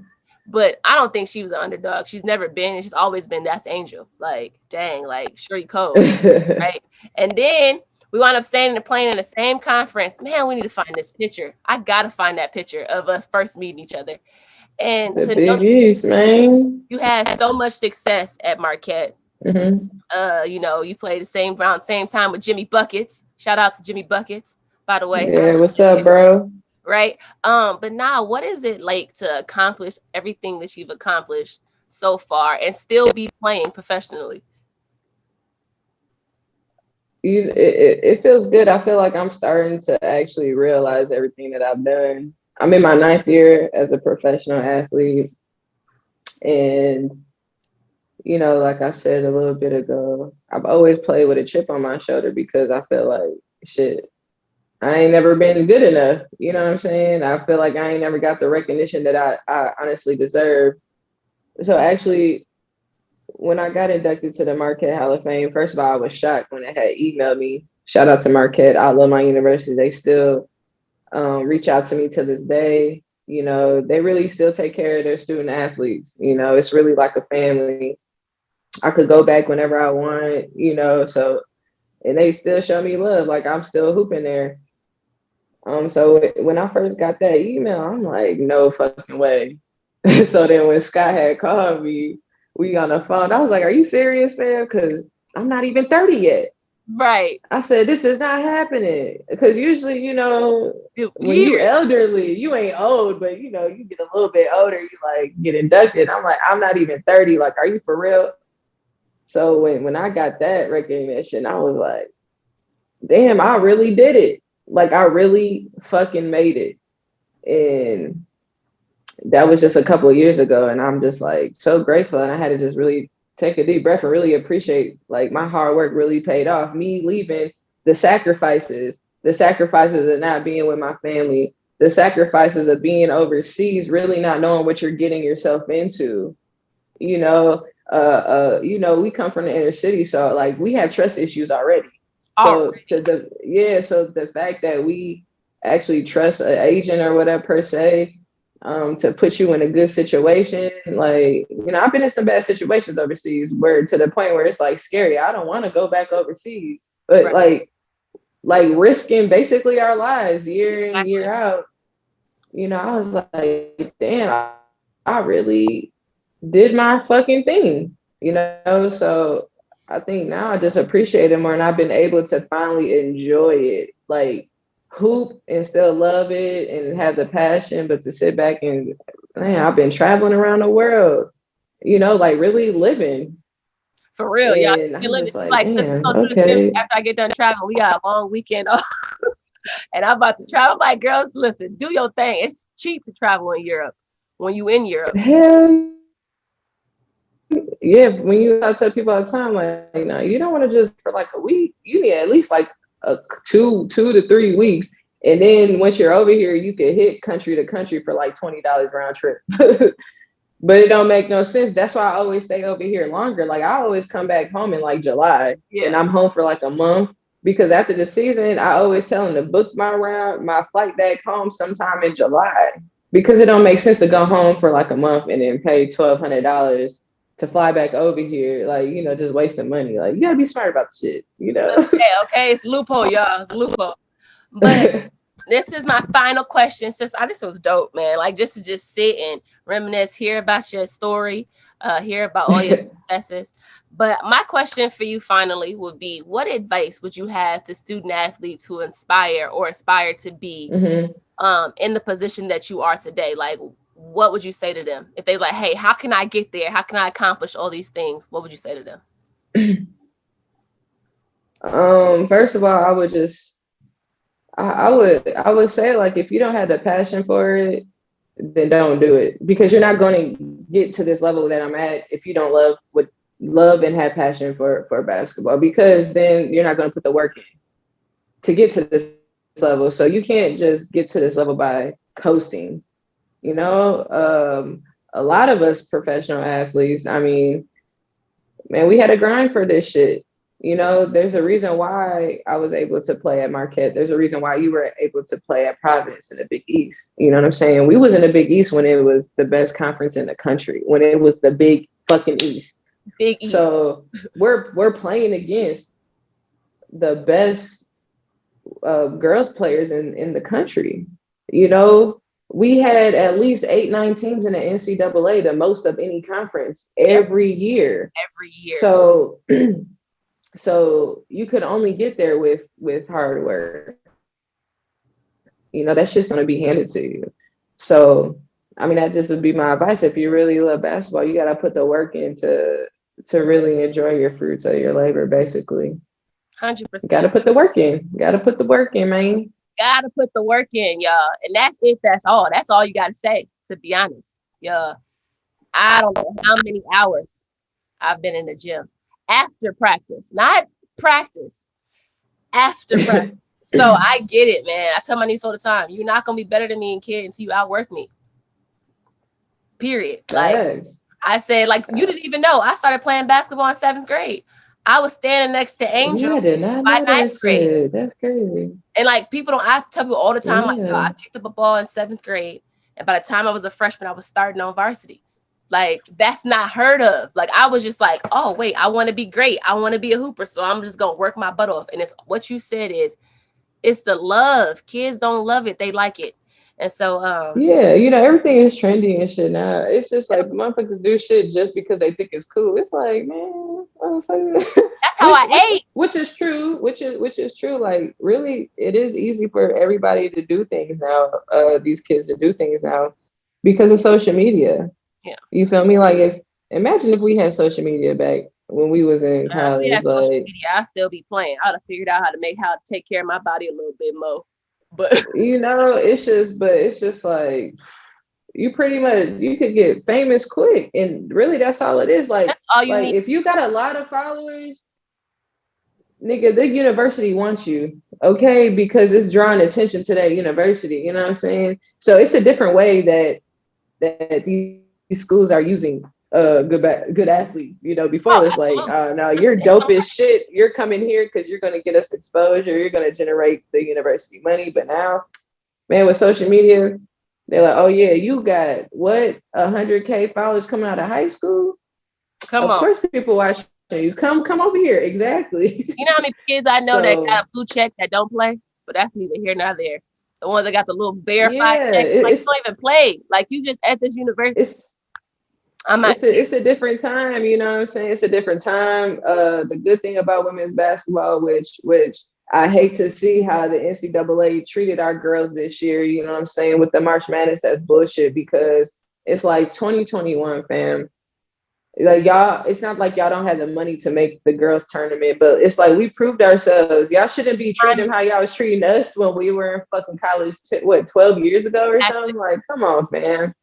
but I don't think she was an underdog. She's never been, and she's always been, that's Angel. Like, dang, like, Shuri Cole, right? And then we wound up staying and playing in the same conference. Man, we need to find this picture. I got to find that picture of us first meeting each other. And the Big East, man. You had so much success at Marquette. Mm-hmm. You played the same time with Jimmy Buckets. Shout out to Jimmy Buckets, by the way. Yeah, what's up, bro? Right. But now, what is it like to accomplish everything that you've accomplished so far and still be playing professionally? It feels good. I feel like I'm starting to actually realize everything that I've done. I'm in my 9th year as a professional athlete, and like I said a little bit ago, I've always played with a chip on my shoulder because I feel like, shit, I ain't never been good enough. You know what I'm saying? I feel like I ain't never got the recognition that I honestly deserve. So actually, when I got inducted to the Marquette Hall of Fame, first of all, I was shocked when they had emailed me. Shout out to Marquette. I love my university. They still reach out to me to this day. They really still take care of their student athletes. It's really like a family. I could go back whenever I want, so, and they still show me love. Like, I'm still hooping there. So when I first got that email, I'm like, no fucking way. So then when Scott had called me, we on the phone, I was like, are you serious, man? Because I'm not even 30 yet. Right. I said, this is not happening. Because usually, when you elderly, you ain't old, but you get a little bit older, you like get inducted. I'm like, I'm not even 30. Like, are you for real? So when I got that recognition, I was like, damn, I really did it. Like, I really fucking made it. And that was just a couple of years ago. And I'm just like so grateful. And I had to just really take a deep breath and really appreciate, like, my hard work really paid off. Me leaving, the sacrifices of not being with my family, the sacrifices of being overseas, really not knowing what you're getting yourself into. We come from the inner city, so like we have trust issues already. So the fact that we actually trust an agent or whatever per se, to put you in a good situation. Like, you know, I've been in some bad situations overseas where to the point where it's like scary. I don't want to go back overseas, but like risking basically our lives year in, year out. You know, I was like, damn, I really did my fucking thing, you know? So I think now I just appreciate it more, and I've been able to finally enjoy it. Like, hoop and still love it and have the passion, but to sit back and, man, I've been traveling around the world, you know, like really living. For real, y'all. And I'm Living just like, like, let's man, go do this okay. after I get done traveling. We got a long weekend off. And I'm about to travel. I'm like, girls, listen, do your thing. It's cheap to travel in Europe when you in Europe. Hell yeah. When you talk to people all the time, like, no, you don't want to just for like a week. You need at least like a 2 to 3 weeks. And then once you're over here, you can hit country to country for like $20 round trip. But it don't make no sense. That's why I always stay over here longer. Like I always come back home in like July, and I'm home for like a month, because after the season, I always tell them to book my flight back home sometime in July, because it don't make sense to go home for like a month and then pay $1,200 to fly back over here. Like, you know, just wasting money. Like, you gotta be smart about the shit, you know? Okay, it's loophole, y'all. It's loophole. But this is my final question. This was dope, man. Like just to sit and reminisce, hear about your story, hear about all your successes. But my question for you finally would be, what advice would you have to student athletes who aspire to be in the position that you are today? Like, what would you say to them if they like, hey, how can I get there? How can I accomplish all these things? What would you say to them? First of all, I would just I would say, like, if you don't have the passion for it, then don't do it, because you're not going to get to this level that I'm at if you don't love and have passion for basketball, because then you're not going to put the work in to get to this level. So you can't just get to this level by coasting. You know, a lot of us professional athletes, I mean, man, we had to grind for this shit. You know, there's a reason why I was able to play at Marquette. There's a reason why you were able to play at Providence in the Big East. You know what I'm saying? We was in the Big East when it was the best conference in the country, when it was the Big fucking East. Big East. So we're playing against the best girls players in the country. You know, we had at least 8-9 teams in the NCAA, the most of any conference every year. Every year. So you could only get there with hard work. You know, that's just going to be handed to you. So, I mean, that just would be my advice. If you really love basketball, you got to put the work in to really enjoy your fruits of your labor, basically. 100%. Got to put the work in. Got to put the work in, man. Got to put the work in, y'all. And that's it. That's all. That's all you got to say, to be honest. Yeah. I don't know how many hours I've been in the gym after practice, not practice, after practice. So I get it, man. I tell my niece all the time, you're not going to be better than me in kid until you outwork me. Period. Like I said, like, you didn't even know. I started playing basketball in 7th grade. I was standing next to Angel by 9th grade. That's crazy. And like I tell people all the time, like, yo, I picked up a ball in 7th grade. And by the time I was a freshman, I was starting on varsity. Like, that's not heard of. Like, I was just like, oh, wait, I want to be great. I want to be a hooper. So I'm just going to work my butt off. And it's what you said is, it's the love. Kids don't love it. They like it. And so, yeah, you know, everything is trendy and shit now. It's just like motherfuckers do shit just because they think it's cool. It's like, man, that's how I ate. Which is true. Which is true. Like, really, it is easy for everybody to do things now. These kids to do things now because of social media. Yeah, you feel me? Like, imagine if we had social media back when we was in college. Social media, I'd still be playing. I'd have figured out how to take care of my body a little bit more. But you know, it's just like you could get famous quick, and really that's all it is. Like, all you need. If you got a lot of followers, nigga, the university wants you, okay? Because it's drawing attention to that university, you know what I'm saying? So it's a different way that these schools are using good athletes. You know, before it's like, no, you're dope as shit. You're coming here because you're going to get us exposure. You're going to generate the university money. But now man, with social media, they're like, oh yeah, you got what 100K followers coming out of high school? Come Of on. course, people watching you. Come over here. Exactly. You know how many kids I know that So got a blue check that don't play? But that's neither here nor there. The ones that got the little verified yeah, check, like you don't even play. Like you just at this university. it's I'm not. it's a different time, you know what I'm saying? It's a different time. The good thing about women's basketball, which I hate to see how the NCAA treated our girls this year, you know what I'm saying, with the March Madness, that's bullshit because it's like 2021, fam. Like y'all, it's not like y'all don't have the money to make the girls tournament, but it's like we proved ourselves. Y'all shouldn't be treating them how y'all was treating us when we were in fucking college, 12 years ago or something? Like, come on, fam.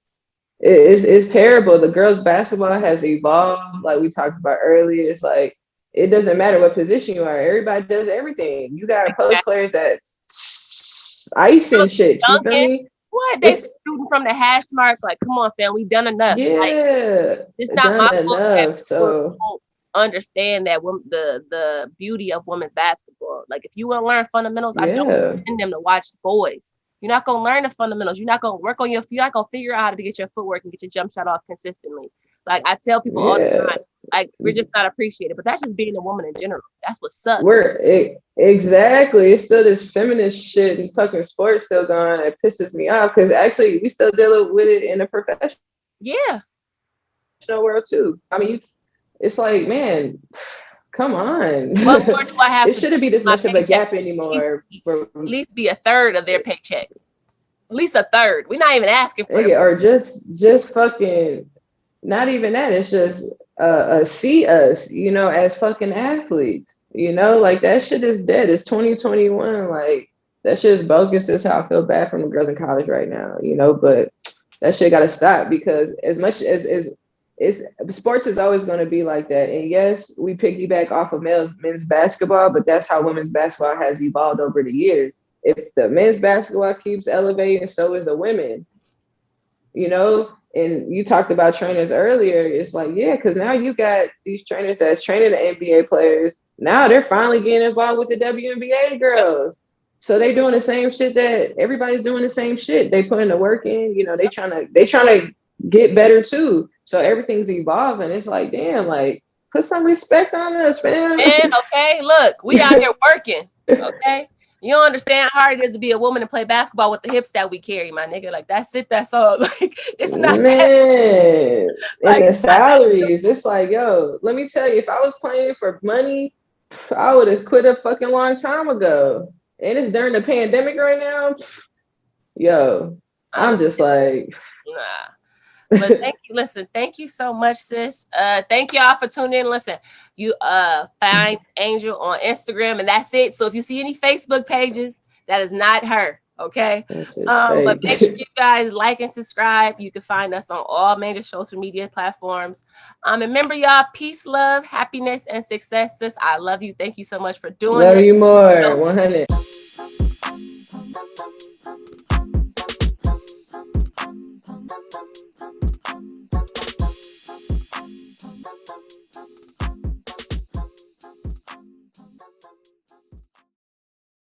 It's terrible. The girls' basketball has evolved, like we talked about earlier. It's like it doesn't matter what position you are. Everybody does everything. You got post players that's ice and shit. You feel me? What they shooting from the hash mark? Like, come on, fam, we've done enough. Yeah, like, it's not done my enough. So understand that the beauty of women's basketball. Like, if you want to learn fundamentals, yeah. I don't send them to watch boys. You're not gonna learn the fundamentals. You're not gonna work on your. You're not gonna figure out how to get your footwork and get your jump shot off consistently. Like I tell people all the time, like we're just not appreciated. But that's just being a woman in general. That's what sucks. Exactly. It's still this feminist shit and fucking sports still going. It pisses me off because actually we still dealing with it in the professional world too. I mean, it's like, man, come on. What more do I have? It shouldn't be this much of a gap anymore. At least be a third of their paycheck. At least a third. We're not even asking for it. Or just fucking, not even that. It's just see us, you know, as fucking athletes. You know, like that shit is dead. It's 2021. Like that shit is bogus. That's how I feel bad from the girls in college right now. You know, but that shit got to stop because as much as it's sports is always going to be like that. And yes, we piggyback off of men's basketball, but that's how women's basketball has evolved over the years. If the men's basketball keeps elevating, so is the women. You know, and you talked about trainers earlier. It's like, yeah, because now you got these trainers that's training the NBA players. Now they're finally getting involved with the WNBA girls. So they doing the same shit that everybody's doing the same shit. They putting the work in, you know, they trying to get better too. So everything's evolving. It's like, damn, like put some respect on us, fam. Man, okay, look, we out here working. Okay. You don't understand how hard it is to be a woman and play basketball with the hips that we carry, my nigga. Like that's it, that's all. Like it's not man. And the salaries, it's like, yo, let me tell you, if I was playing for money, I would have quit a fucking long time ago. And it's during the pandemic right now. Yo, I'm just like, nah. But thank you. Listen, thank you so much, sis. Thank y'all for tuning in. Listen, you find Angel on Instagram, and that's it. So if you see any Facebook pages, that is not her. Okay. But make sure you guys like and subscribe. You can find us on all major social media platforms. And remember, y'all, peace, love, happiness, and success, sis. I love you. Thank you so much for doing it. Love you more. 100.